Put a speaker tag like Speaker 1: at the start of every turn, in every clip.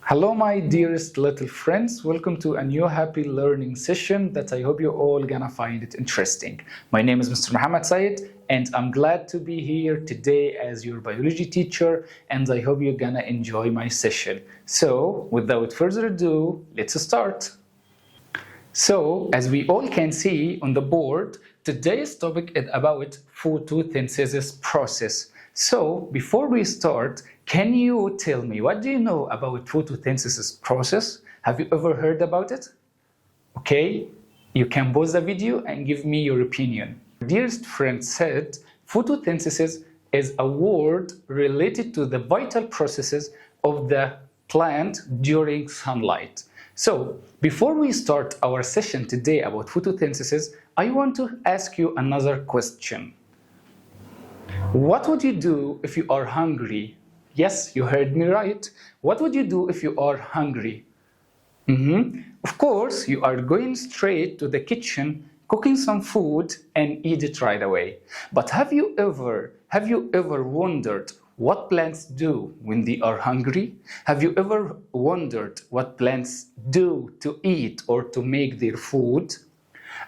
Speaker 1: Hello, my dearest little friends. Welcome to a new happy learning session that I hope you're all gonna find it interesting. My name is Mr. Mohamed Said, and I'm glad to be here today as your biology teacher, and I hope you're gonna enjoy my session. So, without further ado, let's start. So, as we all can see on the board, today's topic is about photosynthesis process. So, before we start, can you tell me what do you know about photosynthesis process? Have you ever heard about it? Okay, you can pause the video and give me your opinion. Dearest friend said, photosynthesis is a word related to the vital processes of the plant during sunlight. So, before we start our session today about photosynthesis, I want to ask you another question. What would you do if you are hungry? Yes, you heard me right. What would you do if you are hungry? Of course, you are going straight to the kitchen, cooking some food and eat it right away. But have you ever wondered what plants do when they are hungry? Have you ever wondered what plants do to eat or to make their food?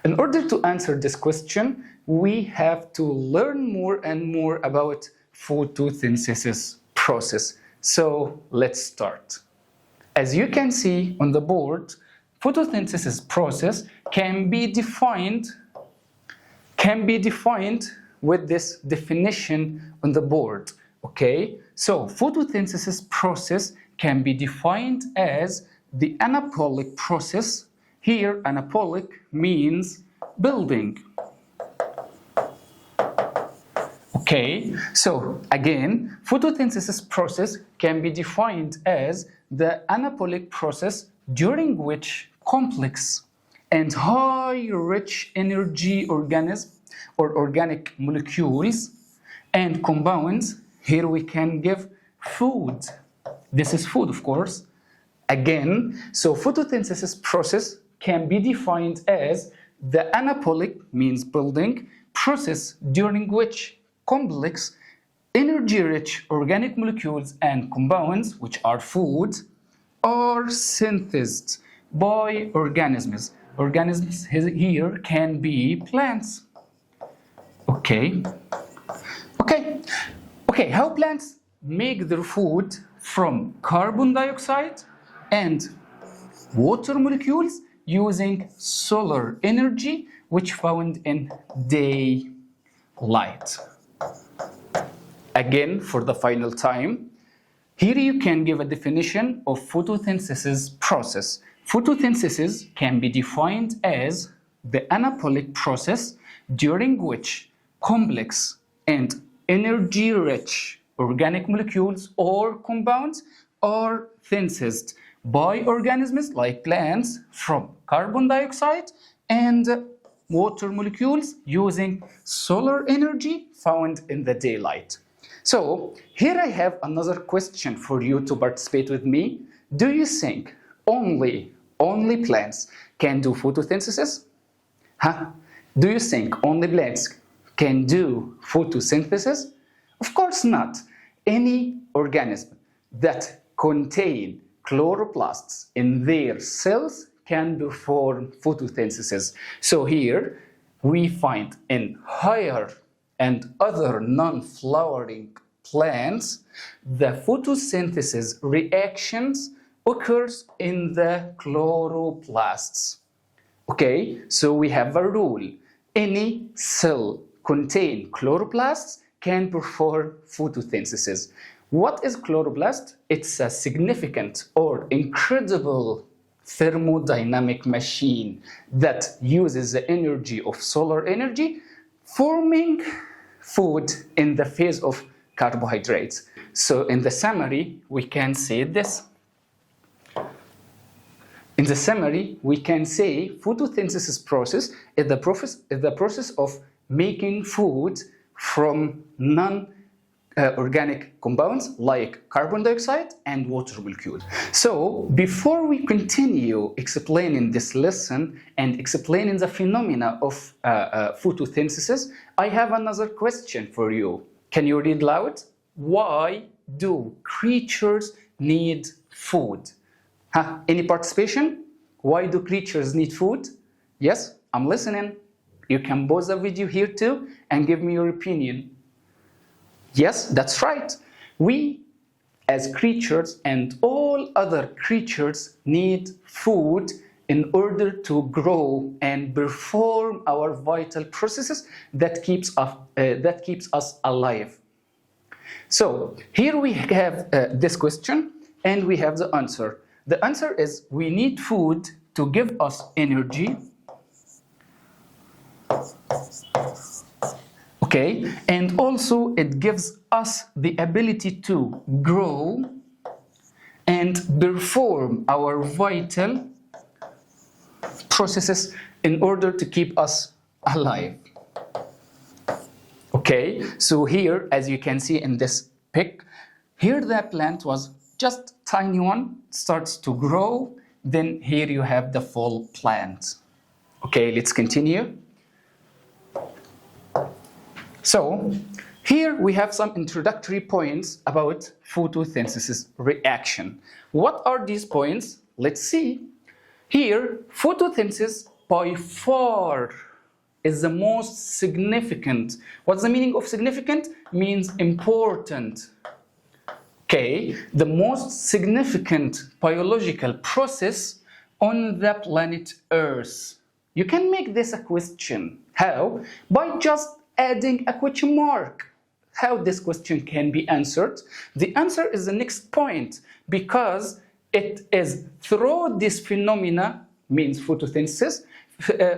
Speaker 1: In order to answer this question, we have to learn more and more about photosynthesis process. So let's start. As you can see on the board, photosynthesis process can be defined with this definition on the board. Okay, so photosynthesis process can be defined as the anabolic process. Here, anabolic means building. Okay, so again, photosynthesis process can be defined as the anabolic process during which complex and high rich energy organisms or organic molecules and compounds. Here we can give food. This is food, of course. Again, so photosynthesis process can be defined as the anabolic means building process during which complex, energy-rich organic molecules and compounds, which are food, are synthesized by organisms. Organisms here can be plants. Okay, how plants make their food from carbon dioxide and water molecules using solar energy, which found in daylight. Again, for the final time, here you can give a definition of photosynthesis process. Photosynthesis can be defined as the anabolic process during which complex and energy-rich organic molecules or compounds are synthesized by organisms like plants from carbon dioxide and water molecules using solar energy found in the daylight. So here I have another question for you to participate with me. Do you think only plants can do photosynthesis? Do you think only plants can do photosynthesis? Of course not. Any organism that contain chloroplasts in their cells can perform photosynthesis. So here we find in higher and other non-flowering plants, the photosynthesis reactions occurs in the chloroplasts. Okay, so we have a rule. Any cell contain chloroplasts can perform photosynthesis. What is chloroplast? It's a significant or incredible thermodynamic machine that uses the energy of solar energy, forming food in the phase of carbohydrates. So in the summary, we can say this. In the summary, we can say photosynthesis process is the process of making food from non-organic compounds like carbon dioxide and water molecules. So before we continue explaining this lesson and explaining the phenomena of photosynthesis, I have another question for you. Can you read loud? Why do creatures need food? Huh? Any participation? Why do creatures need food? Yes, I'm listening. You can pause the video here too and give me your opinion. Yes, that's right. We as creatures and all other creatures need food in order to grow and perform our vital processes that keeps us alive. So here we have this question and we have the answer. The answer is we need food to give us energy. Okay, and also it gives us the ability to grow and perform our vital processes in order to keep us alive. Okay, so here, as you can see in this pic, here the plant was just tiny one, starts to grow, then here you have the full plant. Okay, let's continue. So here we have some introductory points about photosynthesis reaction. What are these points? Let's see. Here, photosynthesis by far is the most significant. What's the meaning of significant? Means important. Okay, the most significant biological process on the planet Earth. You can make this a question. How? By just adding a question mark. How this question can be answered? The answer is the next point, because it is through this phenomena, means photosynthesis,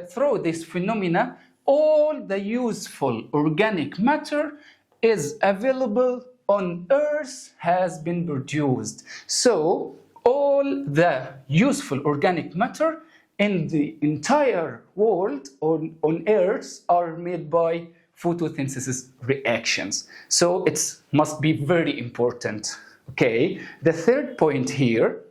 Speaker 1: through this phenomena, all the useful organic matter is available on Earth has been produced. So all the useful organic matter in the entire world on Earth are made by photosynthesis reactions. So it must be very important. Okay, the third point here,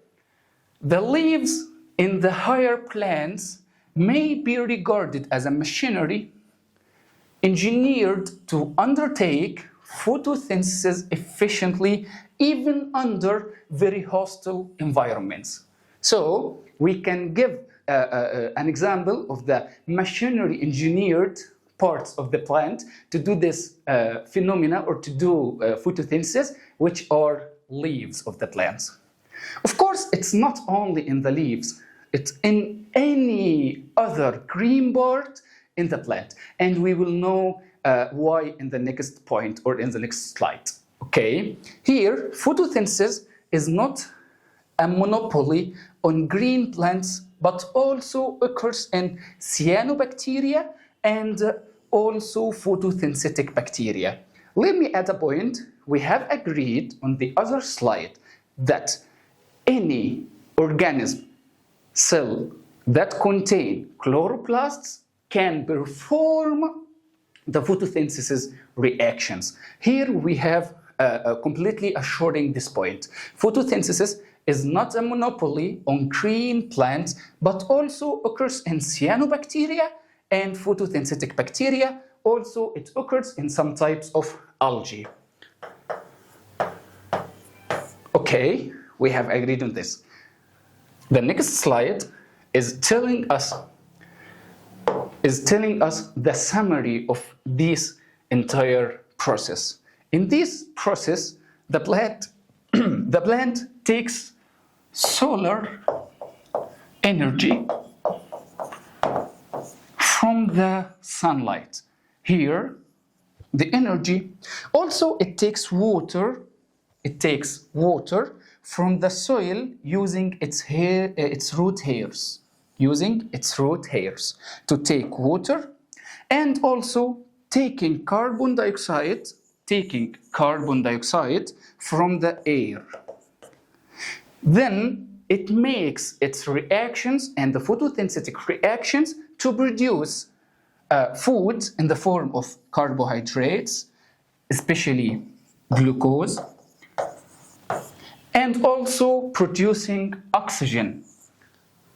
Speaker 1: the leaves in the higher plants may be regarded as a machinery engineered to undertake photosynthesis efficiently even under very hostile environments. So we can give an example of the machinery engineered parts of the plant to do this phenomena or to do photosynthesis, which are leaves of the plants. Of course, it's not only in the leaves, it's in any other green part in the plant. And we will know why in the next point or in the next slide. Okay, here photosynthesis is not a monopoly on green plants, but also occurs in cyanobacteria and also photosynthetic bacteria. Let me add a point. We have agreed on the other slide that any organism, cell that contain chloroplasts can perform the photosynthesis reactions. Here we have completely assuring this point. Photosynthesis is not a monopoly on green plants, but also occurs in cyanobacteria and photosynthetic bacteria. Also, it occurs in some types of algae. Okay, we have agreed on this. The next slide is telling us the summary of this entire process. In this process, the plant takes solar energy from the sunlight. Here, the energy. Also, it takes water. It takes water from the soil using its root hairs. Using its root hairs to take water, and also taking carbon dioxide from the air. Then it makes its reactions and the photosynthetic reactions to produce food in the form of carbohydrates, especially glucose, and also producing oxygen.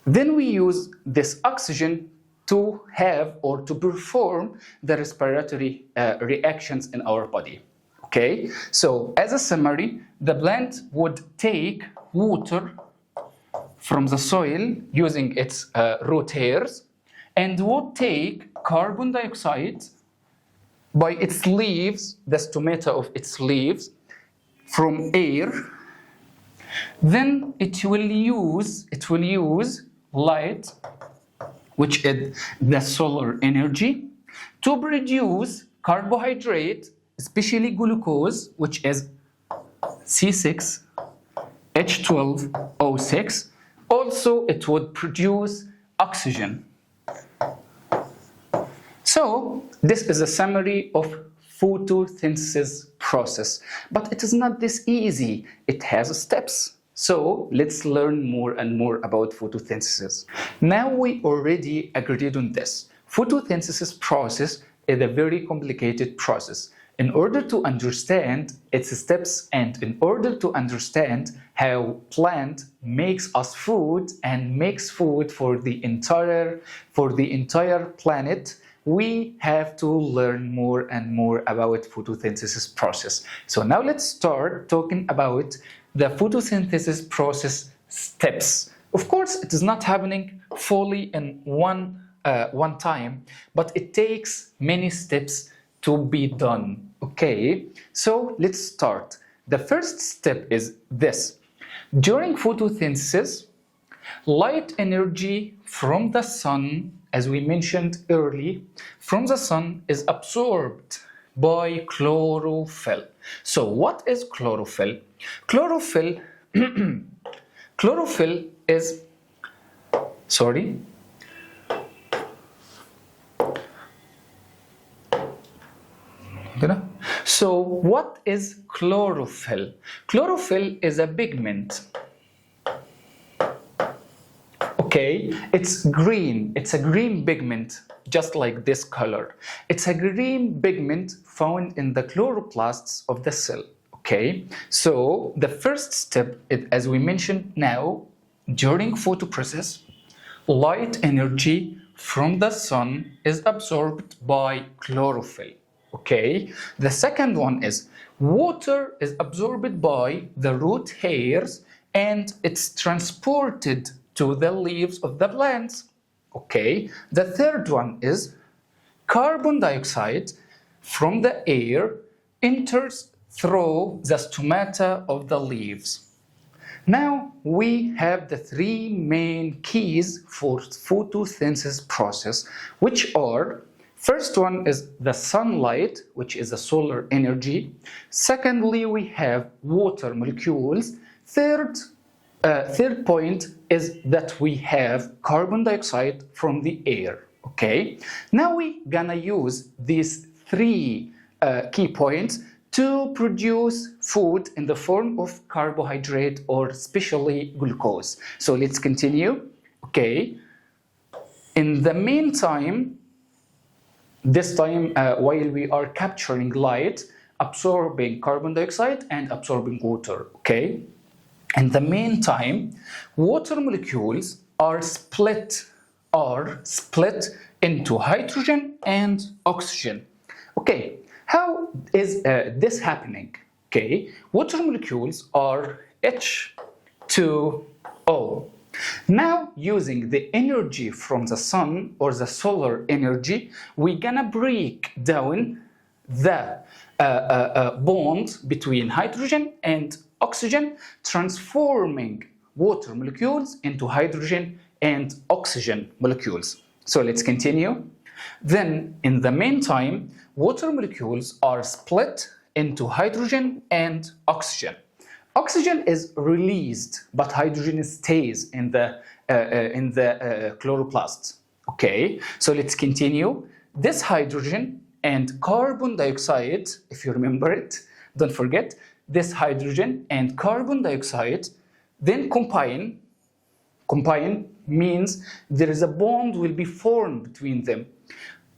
Speaker 1: Then we use this oxygen to have or to perform the respiratory reactions in our body. Okay, so as a summary, the plant would take water from the soil using its root hairs and would take carbon dioxide by its leaves, the stomata of its leaves, from air. Then it will use light, which is the solar energy, to produce carbohydrate, especially glucose, which is C6H12O6. Also, it would produce oxygen. So, this is a summary of photosynthesis process, but it is not this easy. It has steps. So, let's learn more and more about photosynthesis. Now we already agreed on this. Photosynthesis process is a very complicated process. In order to understand its steps and in order to understand how plant makes us food and makes food for the entire planet, we have to learn more and more about photosynthesis process. So now let's start talking about the photosynthesis process steps. Of course, it is not happening fully in one time, but it takes many steps to be done. Okay, so let's start. The first step is this. During photosynthesis, light energy from the sun, as we mentioned earlier, from the sun is absorbed by chlorophyll. So what is chlorophyll? Chlorophyll is, So what is chlorophyll? Chlorophyll is a pigment. Okay, it's green. It's a green pigment, just like this color. It's a green pigment found in the chloroplasts of the cell. Okay, so the first step, as we mentioned now, during photoprocess, light energy from the sun is absorbed by chlorophyll. Okay, the second one is water is absorbed by the root hairs and it's transported to the leaves of the plants. Okay, the third one is carbon dioxide from the air enters through the stomata of the leaves. Now we have the three main keys for photosynthesis process, which are: first one is the sunlight, which is the solar energy. Secondly, we have water molecules. Third point is that we have carbon dioxide from the air. Okay, now we're gonna use these three key points to produce food in the form of carbohydrate or especially glucose. So let's continue. Okay, in the meantime, this time while we are capturing light, absorbing carbon dioxide and absorbing water. Okay, in the meantime, water molecules are split into hydrogen and oxygen. Okay, how is this happening? Okay, water molecules are H2O. Now, using the energy from the sun or the solar energy, we're gonna break down the bond between hydrogen and oxygen, transforming water molecules into hydrogen and oxygen molecules. So let's continue. Then, in the meantime, water molecules are split into hydrogen and oxygen. Oxygen is released, but hydrogen stays in the chloroplasts. Okay, so let's continue. This hydrogen and carbon dioxide, if you remember it, don't forget, this hydrogen and carbon dioxide then combine means there is a bond will be formed between them,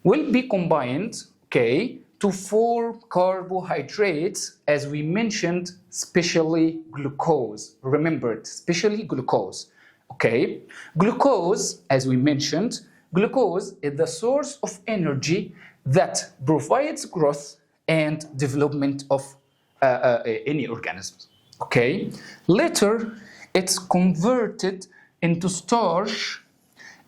Speaker 1: will be combined, okay, to form carbohydrates, as we mentioned, especially glucose. Remember it, especially glucose. Okay, glucose, as we mentioned, glucose is the source of energy that provides growth and development of any organisms. Okay, later it's converted into starch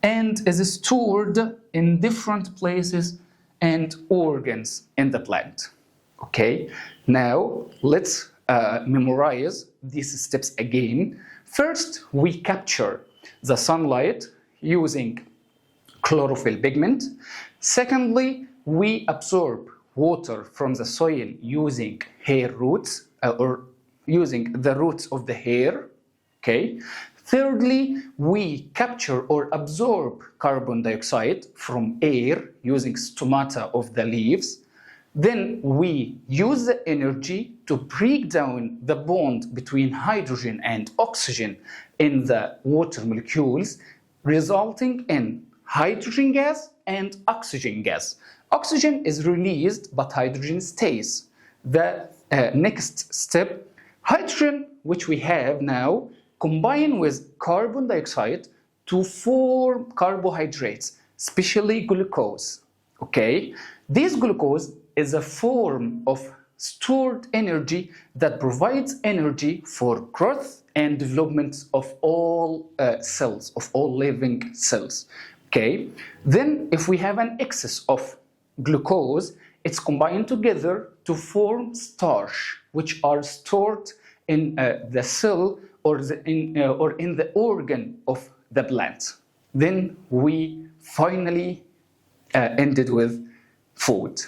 Speaker 1: and is stored in different places and organs in the plant. Okay, now let's memorize these steps again. First, we capture the sunlight using chlorophyll pigment. Secondly, we absorb water from the soil using hair roots or using the roots of the hair. Okay. Thirdly, we capture or absorb carbon dioxide from air using stomata of the leaves. Then we use the energy to break down the bond between hydrogen and oxygen in the water molecules, resulting in hydrogen gas and oxygen gas. Oxygen is released, but hydrogen stays. The next step, hydrogen, which we have now, combine with carbon dioxide to form carbohydrates, especially glucose. Okay, this glucose is a form of stored energy that provides energy for growth and development of all cells, of all living cells. Okay, then if we have an excess of glucose, it's combined together to form starch, which are stored in the cell or in the organ of the plant. Then we finally ended with food.